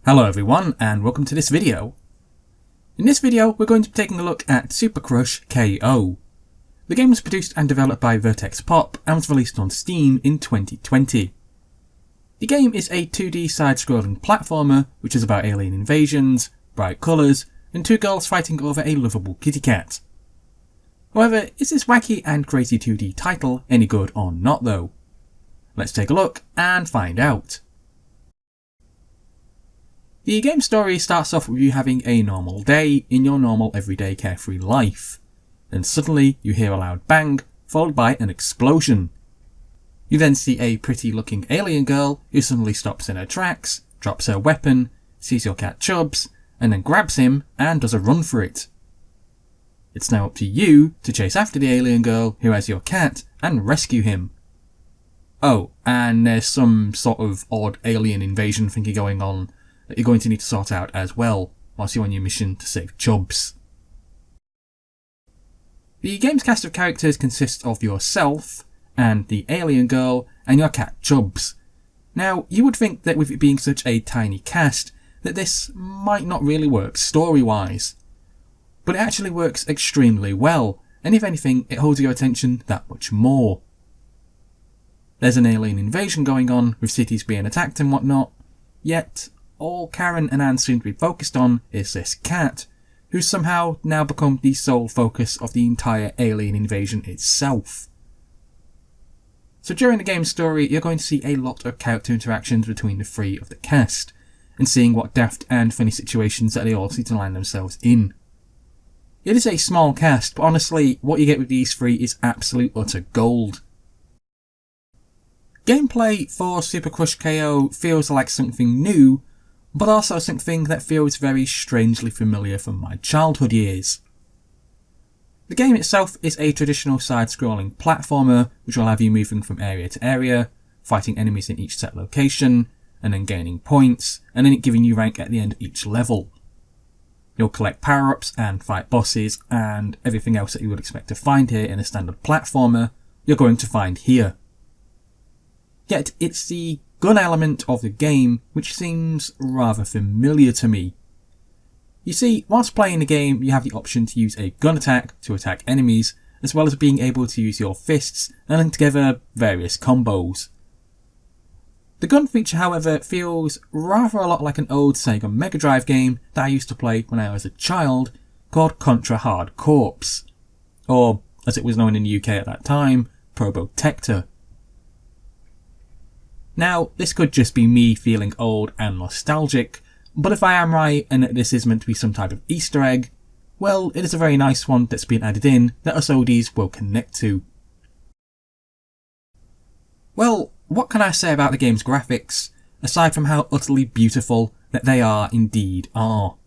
Hello everyone and welcome to this video. In this video we're going to be taking a look at Super Crush KO. The game was produced and developed by Vertex Pop and was released on Steam in 2020. The game is a 2D side-scrolling platformer which is about alien invasions, bright colours, and two girls fighting over a lovable kitty cat. However, is this wacky and crazy 2D title any good or not though? Let's take a look and find out. The game story starts off with you having a normal day in your normal everyday carefree life. Then suddenly you hear a loud bang, followed by an explosion. You then see a pretty looking alien girl who suddenly stops in her tracks, drops her weapon, sees your cat Chubbs, and then grabs him and does a run for it. It's now up to you to chase after the alien girl who has your cat and rescue him. Oh, and there's some sort of odd alien invasion thingy going on that you're going to need to sort out as well, whilst you're on your mission to save Chubbs. The game's cast of characters consists of yourself, and the alien girl, and your cat Chubbs. Now, you would think that with it being such a tiny cast, that this might not really work story-wise. But it actually works extremely well, and if anything, it holds your attention that much more. There's an alien invasion going on, with cities being attacked and whatnot, yet all Karen and Anne seem to be focused on is this cat, who's somehow now become the sole focus of the entire alien invasion itself. So during the game's story, you're going to see a lot of character interactions between the three of the cast, and seeing what daft and funny situations that they all seem to land themselves in. It is a small cast, but honestly, what you get with these three is absolute utter gold. Gameplay for Super Crush KO feels like something new, but also something that feels very strangely familiar from my childhood years. The game itself is a traditional side-scrolling platformer which will have you moving from area to area, fighting enemies in each set location, and then gaining points, and then it giving you rank at the end of each level. You'll collect power-ups and fight bosses, and everything else that you would expect to find here in a standard platformer, you're going to find here. Yet it's the gun element of the game which seems rather familiar to me. You see, whilst playing the game you have the option to use a gun attack to attack enemies, as well as being able to use your fists and link together various combos. The gun feature however feels rather a lot like an old Sega Mega Drive game that I used to play when I was a child called Contra Hard Corps, or as it was known in the UK at that time, Probotector. Now, this could just be me feeling old and nostalgic, but if I am right and that this is meant to be some type of Easter egg, well, it is a very nice one that's been added in that us oldies will connect to. Well, what can I say about the game's graphics, aside from how utterly beautiful that they indeed are.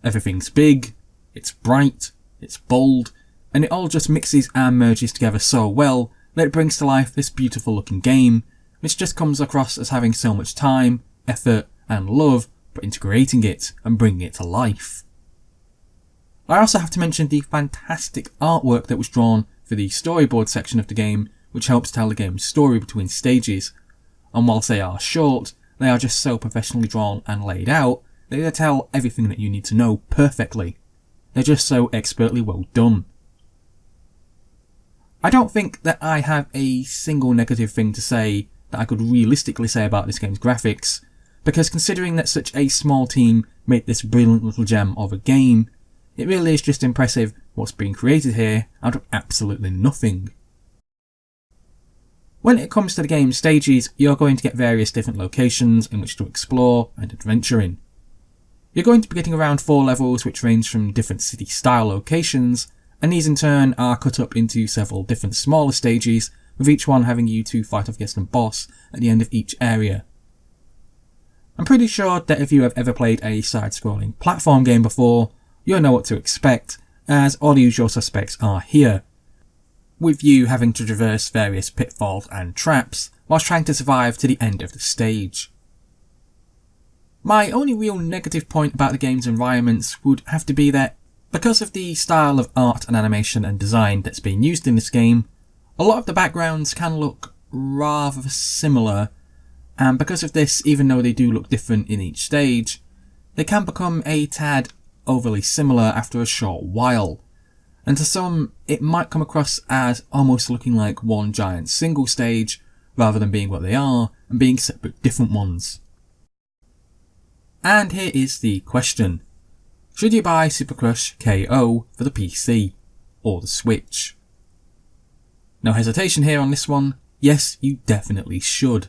Everything's big, it's bright, it's bold, and it all just mixes and merges together so well that it brings to life this beautiful looking game, which just comes across as having so much time, effort and love put into creating it and bringing it to life. I also have to mention the fantastic artwork that was drawn for the storyboard section of the game, which helps tell the game's story between stages, and whilst they are short, they are just so professionally drawn and laid out that they tell everything that you need to know perfectly. They're just so expertly well done. I don't think that I have a single negative thing to say that I could realistically say about this game's graphics, because considering that such a small team made this brilliant little gem of a game, it really is just impressive what's being created here out of absolutely nothing. When it comes to the game's stages, you're going to get various different locations in which to explore and adventure in. You're going to be getting around 4 levels which range from different city style locations, and these in turn are cut up into several different smaller stages, with each one having you to fight off against a boss at the end of each area. I'm pretty sure that if you have ever played a side-scrolling platform game before, you'll know what to expect, as all the usual suspects are here, with you having to traverse various pitfalls and traps whilst trying to survive to the end of the stage. My only real negative point about the game's environments would have to be that, because of the style of art and animation and design that's being used in this game, a lot of the backgrounds can look rather similar and because of this, even though they do look different in each stage, they can become a tad overly similar after a short while, and to some it might come across as almost looking like one giant single stage rather than being what they are and being separate different ones. And here is the question: should you buy Super Crush KO for the PC or the Switch? No hesitation here on this one, yes, you definitely should.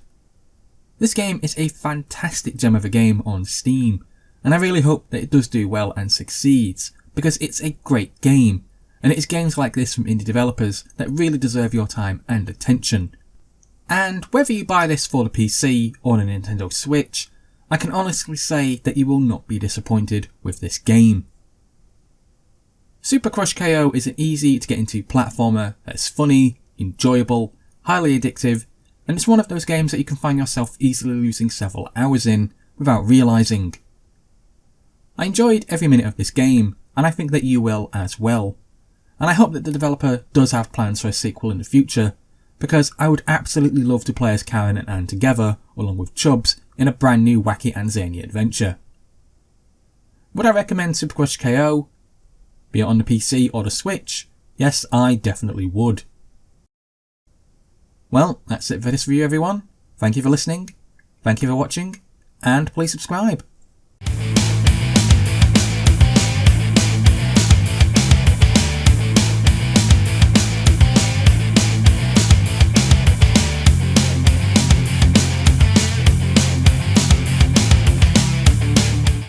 This game is a fantastic gem of a game on Steam, and I really hope that it does do well and succeeds, because it's a great game, and it is games like this from indie developers that really deserve your time and attention. And whether you buy this for the PC or the Nintendo Switch, I can honestly say that you will not be disappointed with this game. Super Crush KO is an easy to get into platformer that's funny, enjoyable, highly addictive, and it's one of those games that you can find yourself easily losing several hours in without realising. I enjoyed every minute of this game, and I think that you will as well. And I hope that the developer does have plans for a sequel in the future, because I would absolutely love to play as Karen and Anne together, along with Chubbs, in a brand new wacky and zany adventure. Would I recommend Super Crush KO? Be it on the PC or the Switch? Yes, I definitely would. Well, that's it for this review everyone. Thank you for listening, thank you for watching, and please subscribe.